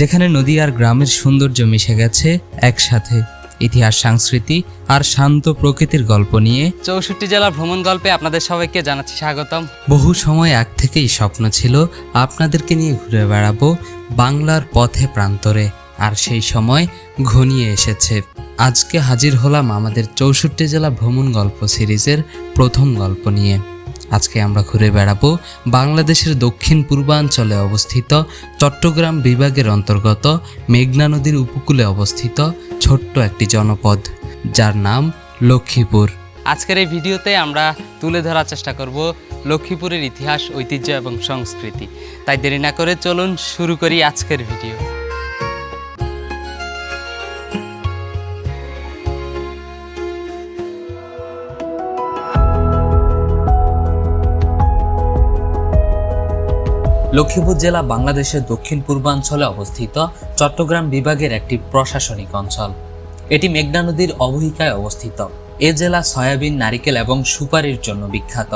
যেখানে নদী আর গ্রামের সৌন্দর্য মিশে গেছে একসাথে। ইতিহাস, সংস্কৃতি আর শান্ত প্রকৃতির গল্প নিয়ে 64 জেলার ভ্রমণ গল্পে আপনাদের সবাইকে জানাচ্ছি স্বাগতম। বহু সময় আগ থেকেই স্বপ্ন ছিল আপনাদেরকে নিয়ে ঘুরে বেড়াবো বাংলার পথে প্রান্তরে, আর সেই সময় ঘনিয়ে এসেছে। আজকে হাজির হলাম আমাদের 64 জেলা ভ্রমণ গল্প সিরিজের প্রথম গল্প নিয়ে। আজকে আমরা ঘুরে বেড়াবো বাংলাদেশের দক্ষিণ পূর্বাঞ্চলে অবস্থিত চট্টগ্রাম বিভাগের অন্তর্গত মেঘনা নদীর উপকূলে অবস্থিত ছোট্ট একটি জনপদ, যার নাম লক্ষ্মীপুর। আজকের এই ভিডিওতে আমরা তুলে ধরার চেষ্টা করব লক্ষ্মীপুরের ইতিহাস, ঐতিহ্য এবং সংস্কৃতি। তাই দেরি না করে চলুন শুরু করি আজকের ভিডিও। লক্ষ্মীপুর জেলা বাংলাদেশের দক্ষিণ পূর্বাঞ্চলে অবস্থিত চট্টগ্রাম বিভাগের একটি প্রশাসনিক অঞ্চল। এটি মেঘনা নদীর অববাহিকায় অবস্থিত। এ জেলা সয়াবিন, নারিকেল এবং সুপারির জন্য বিখ্যাত।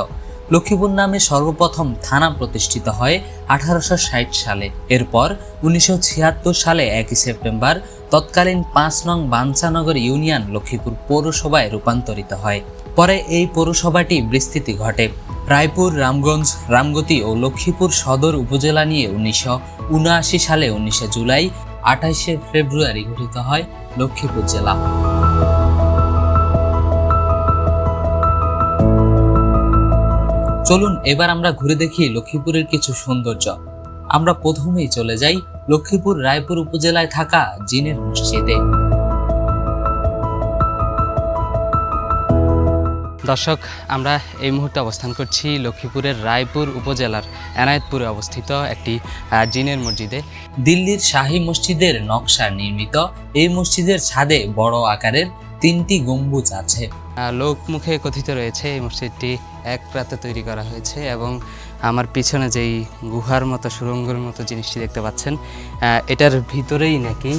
লক্ষ্মীপুর নামে সর্বপ্রথম থানা প্রতিষ্ঠিত হয় 1860 সালে। এরপর 1976 সালে 1 সেপ্টেম্বর তৎকালীন 5 নং বাঞ্ছানগর ইউনিয়ন লক্ষ্মীপুর পৌরসভায় রূপান্তরিত হয়। পরে এই পৌরসভাটি বিস্তৃতি ঘটে। রায়পুর, রামগঞ্জ, রামগতি ও লক্ষ্মীপুর সদর উপজেলা নিয়ে 1979 সালে 19 জুলাই 28 ফেব্রুয়ারি গঠিত হয় লক্ষ্মীপুর জেলা। চলুন এবার আমরা ঘুরে দেখি লক্ষ্মীপুরের কিছু সৌন্দর্য। আমরা প্রথমেই চলে যাই লক্ষ্মীপুর রায়পুর উপজেলায় থাকা জিনের মসজিদে। দর্শক, আমরা এই মুহূর্তে অবস্থান করছি লক্ষ্মীপুরের রায়পুর উপজেলার এনায়েতপুরে অবস্থিত একটি জিনের মসজিদে। দিল্লির শাহী মসজিদের নকশা নির্মিত এই মসজিদের ছাদে বড় আকারের 3টি গম্বুজ আছে। লোকমুখে কথিত রয়েছে এই মসজিদটি এক রাতে তৈরি করা হয়েছে, এবং আমার পিছনে যেই গুহার মতো সুড়ঙ্গের মতো জিনিসটি দেখতে পাচ্ছেন, এটার ভিতরেই নাকি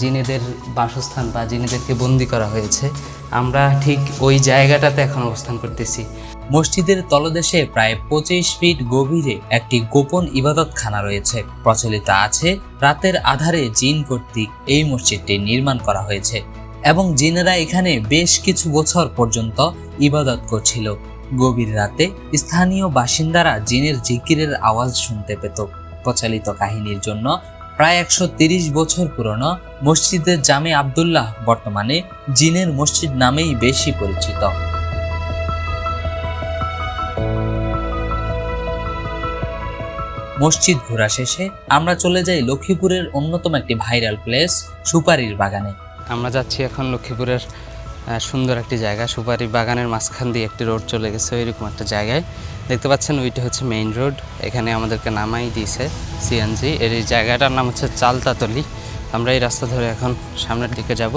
জিনেদের বাসস্থান বা জিনেদেরকে বন্দি করা হয়েছে। আমরা ঠিক ওই জায়গাটাতে এখন অবস্থান করতেছি। মসজিদের তলদেশে প্রায় 25 ফিট গভীরে একটি গোপন ইবাদতখানা রয়েছে। প্রচলিত আছে রাতের আধারে জিন কর্তৃক এই মসজিদটি নির্মাণ করা হয়েছে এবং জিনেরা এখানে বেশ কিছু বছর পর্যন্ত ইবাদত করছিল। গভীর রাতে স্থানীয় বাসিন্দারা জিনের জিকিরের আওয়াজ শুনতে পেত। প্রচলিত কাহিনীর জন্য প্রায় 130 বছর পুরনো মসজিদের জামে আব্দুল্লাহ বর্তমানে জিনের মসজিদ নামেই বেশি পরিচিত। মসজিদ ঘোরা শেষে আমরা চলে যাই লক্ষ্মীপুরের অন্যতম একটি ভাইরাল প্লেস সুপারির বাগানে। আমরা যাচ্ছি এখন লক্ষ্মীপুরের সুন্দর একটি জায়গা। সুপারি বাগানের মাঝখান দিয়ে একটি রোড চলে গেছে, এরকম একটা জায়গায় দেখতে পাচ্ছেন। ওইটা হচ্ছে মেইন রোড। এখানে আমাদেরকে নামাই দিয়েছে সিএনজি। এর এই জায়গাটার নাম হচ্ছে চালতাতলি। আমরা এই রাস্তা ধরে এখন সামনের দিকে যাব,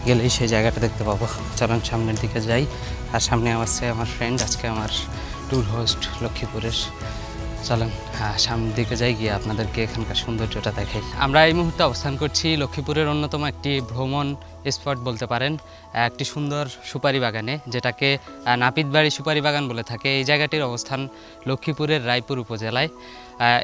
গেলেই সেই জায়গাটা দেখতে পাবো। চলুন সামনের দিকে যাই। আর সামনে আছে আমার ফ্রেন্ড, আজকে আমার ট্যুর হোস্ট লক্ষ্মীপুরের। চলেন সামনের দিকে যাই, গিয়ে আপনাদেরকে এখানকার সৌন্দর্যটা দেখাই। আমরা এই মুহূর্তে অবস্থান করছি লক্ষ্মীপুরের অন্যতম একটি ভ্রমণ স্পট বলতে পারেন, একটি সুন্দর সুপারি বাগানে, যেটাকে নাপিতবাড়ি সুপারি বাগান বলে থাকে। এই জায়গাটির অবস্থান লক্ষ্মীপুরের রায়পুর উপজেলায়।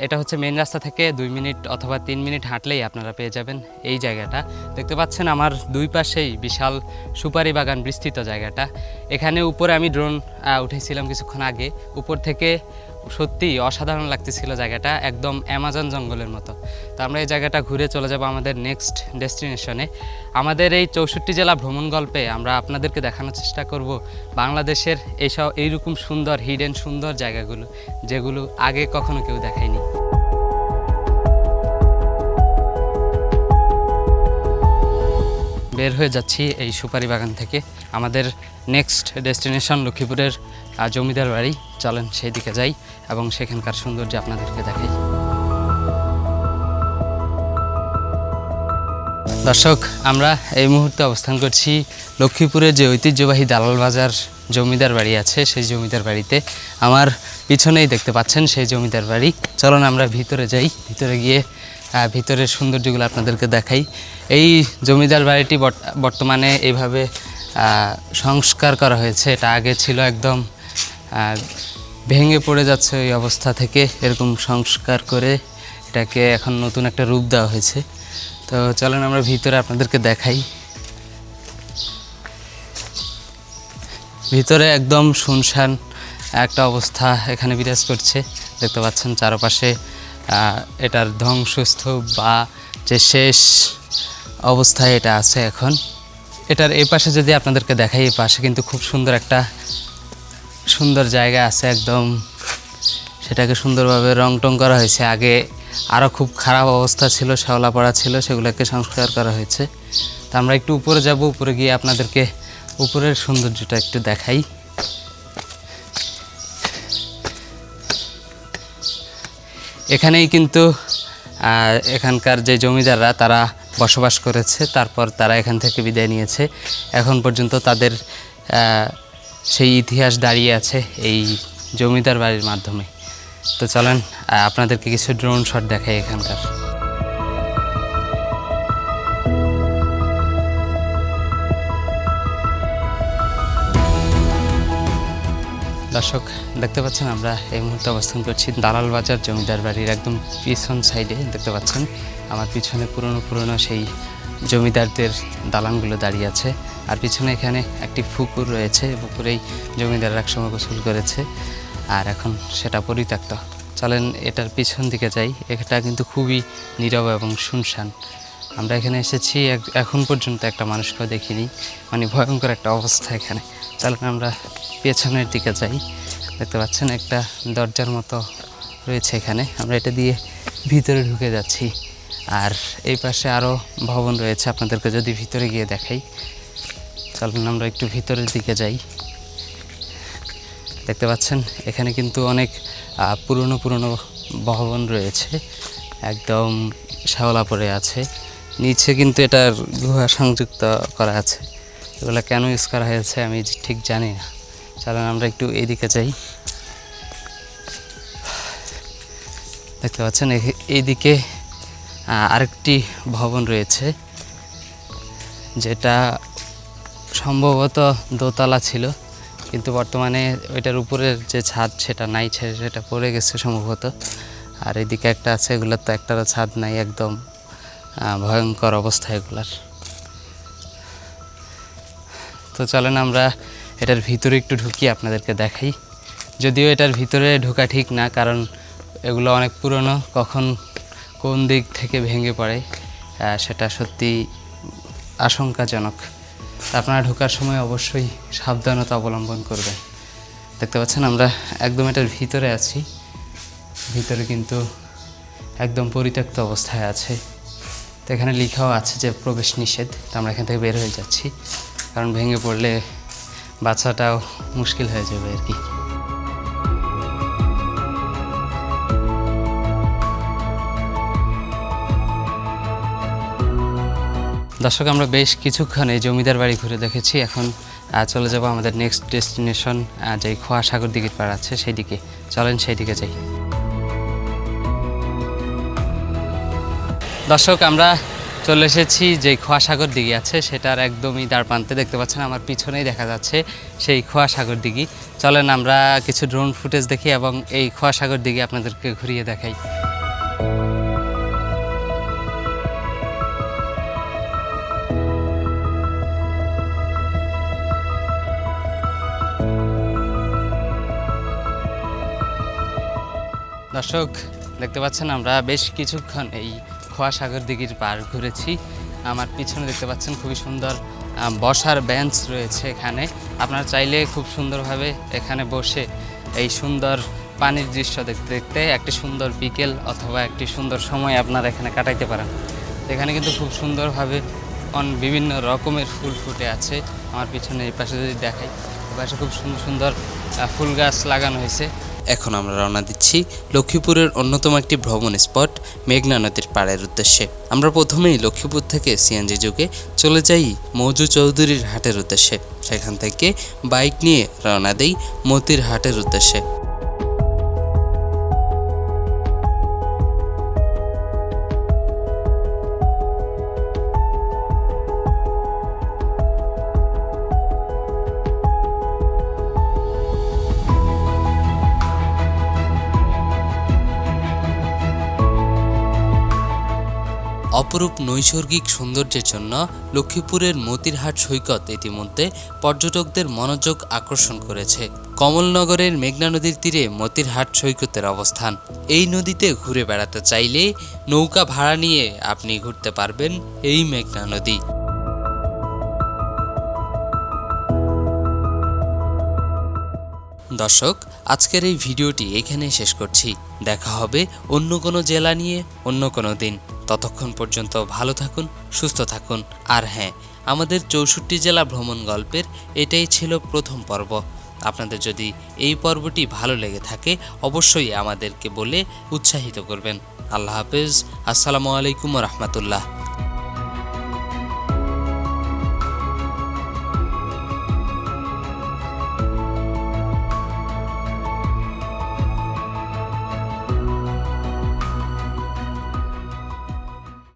এটা হচ্ছে মেন রাস্তা থেকে 2 মিনিট অথবা 3 মিনিট হাঁটলেই আপনারা পেয়ে যাবেন এই জায়গাটা। দেখতে পাচ্ছেন আমার দুই পাশেই বিশাল সুপারি বাগান বিস্তৃত জায়গাটা। এখানে উপরে আমি ড্রোন উঠেছিলাম কিছুক্ষণ আগে। উপর থেকে সত্যি অসাধারণ লাগতেছিল জায়গাটা, একদম অ্যামাজন জঙ্গলের মতো। তো আমরা এই জায়গাটা ঘুরে চলে যাব আমাদের নেক্সট ডেস্টিনেশনে। আমাদের এই 64 জেলা ভ্রমণ গল্পে আমরা আপনাদেরকে দেখানোর চেষ্টা করব বাংলাদেশের এইরকম সুন্দর হিডেন সুন্দর জায়গাগুলো, যেগুলো আগে কখনো কেউ দেখায়নি। বের হয়ে যাচ্ছি এই সুপারি বাগান থেকে। আমাদের নেক্সট ডেস্টিনেশন লক্ষ্মীপুরের জমিদার বাড়ি। চলেন সেই দিকে যাই এবং সেখানকার সৌন্দর্য আপনাদেরকে দেখাই। দর্শক, আমরা এই মুহূর্তে অবস্থান করছি লক্ষ্মীপুরের যে ঐতিহ্যবাহী দালাল বাজার জমিদার বাড়ি আছে, সেই জমিদার বাড়িতে। আমার পিছনেই দেখতে পাচ্ছেন সেই জমিদার বাড়ি। চলুন আমরা ভিতরে যাই, ভিতরে গিয়ে ভিতরের সৌন্দর্যগুলো আপনাদেরকে দেখাই। এই জমিদার বাড়িটি বর্তমানে এইভাবে সংস্কার করা হয়েছে। এটা আগে ছিল একদম ভেঙে পড়ে যাচ্ছে, ওই অবস্থা থেকে এরকম সংস্কার করে এটাকে এখন নতুন একটা রূপ দেওয়া হয়েছে। তো চলেন আমরা ভিতরে আপনাদেরকে দেখাই। ভিতরে একদম শুনশান একটা অবস্থা এখানে বিরাজ করছে। দেখতে পাচ্ছেন চারপাশে এটার ধ্বংসস্তূপ বা যে শেষ অবস্থায় এটা আছে এখন। এটার এই পাশে যদি আপনাদেরকে দেখাই, এই পাশে কিন্তু খুব সুন্দর একটা সুন্দর জায়গা আছে একদম, সেটাকে সুন্দরভাবে রং টং করা হয়েছে। আগে আরও খুব খারাপ অবস্থা ছিল, শ্যাওলা পড়া ছিল, সেগুলোকে সংস্কার করা হয়েছে। তো আমরা একটু উপরে যাব, উপরে গিয়ে আপনাদেরকে উপরের সৌন্দর্যটা একটু দেখাই। এখানেই কিন্তু এখানকার যে জমিদাররা তারা বসবাস করেছে, তারপর তারা এখান থেকে বিদায় নিয়েছে। এখন পর্যন্ত তাদের সেই ইতিহাস দাঁড়িয়ে আছে এই জমিদার বাড়ির মাধ্যমে। তো চলেন আপনাদেরকে কিছু ড্রোন শট দেখাই এখানকার। দর্শক দেখতে পাচ্ছেন আমরা এই মুহূর্তে অবস্থান করছি দালাল বাজার জমিদার বাড়ির একদম পিছন সাইডে। দেখতে পাচ্ছেন আমার পিছনে পুরনো সেই জমিদারদের দালানগুলো দাঁড়িয়ে আছে, আর পিছনে এখানে একটি পুকুর রয়েছে। পুকুরেই জমিদাররা একসময় গোসল করেছে, আর এখন সেটা পরিত্যক্ত। চলেন এটার পিছন দিকে যাই। এটা কিন্তু খুবই নীরব এবং শুনশান। আমরা এখানে এসেছি, এখন পর্যন্ত একটা মানুষকেও দেখিনি, মানে ভয়ঙ্কর একটা অবস্থা এখানে। চলেন আমরা পেছনের দিকে যাই। দেখতে পাচ্ছেন একটা দরজার মতো রয়েছে এখানে, আমরা এটা দিয়ে ভিতরে ঢুকে যাচ্ছি। আর এই পাশে আরও ভবন রয়েছে, আপনাদেরকে যদি ভিতরে গিয়ে দেখাই। চলুন আমরা একটু ভিতরের দিকে যাই। দেখতে পাচ্ছেন এখানে কিন্তু অনেক পুরনো ভবন রয়েছে, একদম শ্যাওলা পড়ে আছে। নিচে কিন্তু এটার গুহা সংযুক্ত করা আছে। এগুলো কেন ইউজ করা হয়েছে আমি ঠিক জানি না। চলুন আমরা একটু এইদিকে যাই। দেখতে পাচ্ছেন এইদিকে আরেকটি ভবন রয়েছে, যেটা সম্ভবত দোতলা ছিল, কিন্তু বর্তমানে ওইটার উপরের যে ছাদ সেটা নাই, সেটা পড়ে গেছে সম্ভবত। আর এদিকে একটা আছে, এগুলোর তো একটারও ছাদ নাই, একদম ভয়ঙ্কর অবস্থা এগুলার। তো চলেন আমরা এটার ভিতরে একটু ঢুকি, আপনাদেরকে দেখাই। যদিও এটার ভিতরে ঢোকা ঠিক না, কারণ এগুলো অনেক পুরনো, কখন কোন দিক থেকে ভেঙে পড়ে সেটা সত্যি আশঙ্কাজনক। আপনারা ঢোকার সময় অবশ্যই সাবধানতা অবলম্বন করবেন। দেখতে পাচ্ছেন আমরা একদম এটার ভিতরে আছি। ভিতরে কিন্তু একদম পরিত্যক্ত অবস্থায় আছে। তো এখানে লেখাও আছে যে প্রবেশ নিষেধ। তো আমরা এখান থেকে বের হয়ে যাচ্ছি, কারণ ভেঙে পড়লে বাচ্চাটাও মুশকিল হয়ে যাবে আর কি। দর্শক আমরা বেশ কিছুক্ষণ এই জমিদার বাড়ি ঘুরে দেখেছি। এখন চলে যাব আমাদের নেক্সট ডেস্টিনেশন, যে খোয়া সাগর দিঘির পাড় আছে সেই দিকে। চলেন সেই দিকে যাই। দর্শক আমরা চলে এসেছি যে খোয়া সাগর দিঘি আছে সেটার একদমই দ্বার প্রান্তে। দেখতে পাচ্ছেন আমার পিছনেই দেখা যাচ্ছে সেই খোয়া সাগর দিঘি। চলেন আমরা কিছু ড্রোন ফুটেজ দেখি এবং এই খোয়া সাগর দিঘি আপনাদেরকে ঘুরিয়ে দেখাই। দর্শক দেখতে পাচ্ছেন আমরা বেশ কিছুক্ষণ এই খোয়া সাগর দিঘির পার ঘুরেছি। আমার পিছনে দেখতে পাচ্ছেন খুবই সুন্দর বসার বেঞ্চ রয়েছে এখানে। আপনারা চাইলে খুব সুন্দরভাবে এখানে বসে এই সুন্দর পানির দৃশ্য দেখতে দেখতে একটি সুন্দর বিকেল অথবা একটি সুন্দর সময় আপনারা এখানে কাটাইতে পারেন। এখানে কিন্তু খুব সুন্দরভাবে বিভিন্ন রকমের ফুল ফুটে আছে। আমার পিছনে এই পাশে যদি দেখাই, এই পাশে খুব সুন্দর সুন্দর ফুল গাছ লাগানো হয়েছে। এখন আমরা রওনা দিচ্ছি লক্ষ্মীপুরের অন্যতম একটি ভ্রমণ স্পট মেঘনা নদীর পাড়ের উদ্দেশ্যে। আমরা প্রথমেই লক্ষ্মীপুর থেকে সিএনজি যোগে চলে যাই মৌজু চৌধুরীর হাটের উদ্দেশ্যে। সেখান থেকে বাইক নিয়ে রওনা দেই মতির হাটের উদ্দেশ্যে। অপরূপ নৈসর্গিক সৌন্দর্যের জন্য লক্ষ্মীপুরের মতিরহাট সৈকত ইতিমধ্যে পর্যটকদের মনোযোগ আকর্ষণ করেছে। কমলনগরের মেঘনা নদীর তীরে মতিরহাট সৈকতের অবস্থান। এই নদীতে ঘুরে বেড়াতে চাইলে নৌকা ভাড়া নিয়ে আপনি ঘুরতে পারবেন এই মেঘনা নদী। দর্শক, আজকের এই ভিডিওটি এখানেই শেষ করছি। দেখা হবে অন্য কোনো জেলা নিয়ে অন্য কোনো দিন। ততক্ষণ পর্যন্ত ভালো থাকুন, সুস্থ থাকুন। আর হ্যাঁ, আমাদের 64 জেলা ভ্রমণ গল্পের এটাই ছিল প্রথম পর্ব। আপনাদের যদি এই পর্বটি ভালো লেগে থাকে অবশ্যই আমাদেরকে বলে উৎসাহিত করবেন। আল্লাহ হাফেজ। আসসালামু আলাইকুম ওয়া রাহমাতুল্লাহ।